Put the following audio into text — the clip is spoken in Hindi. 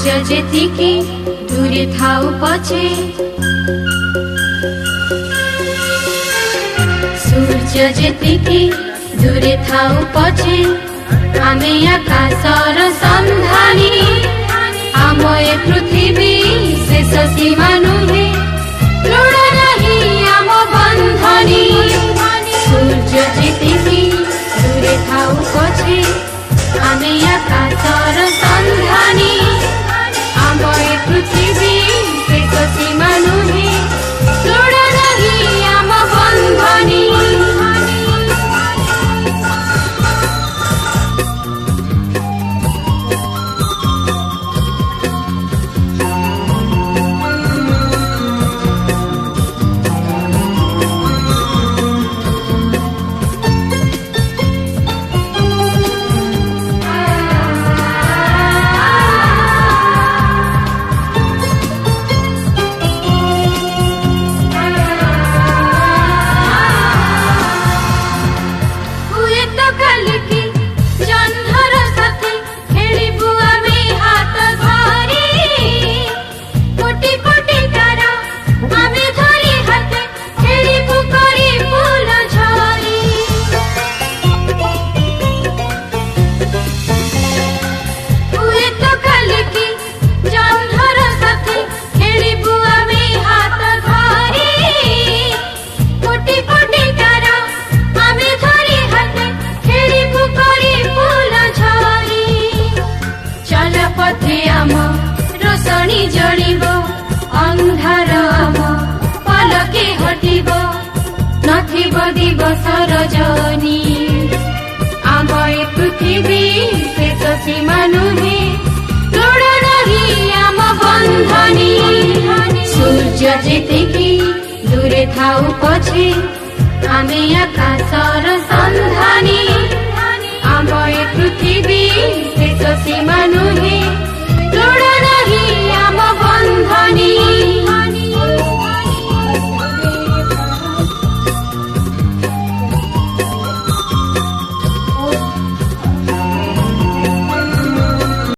सूर्य जेतिकी दूरे थाउ पछे सूर्य जेतिकी दूरे थाउ पछे आमे आकाशर सन्धानी आम ए पृथ्वी शेष सीमा नुहे लुण नहीं आम बंधनी सूर्य जेतिकी दूरे थाउ पछे आमे आकाशर सन्धानी आम ए पृथ्वी शेष सीमा नुहे लुण नहीं आम बंधनी रोशनी जलिब अंधार आम पलके हटिब नथिब दिवस रजनी आम ए पृथ्वी शेष सीमा नुहे लुण नहीं आम बंधनी सूर्य जेतिकी दूरे थाउ पछे आमे आकाशर सन्धानी आम ए पृथ्वी शेष सीमा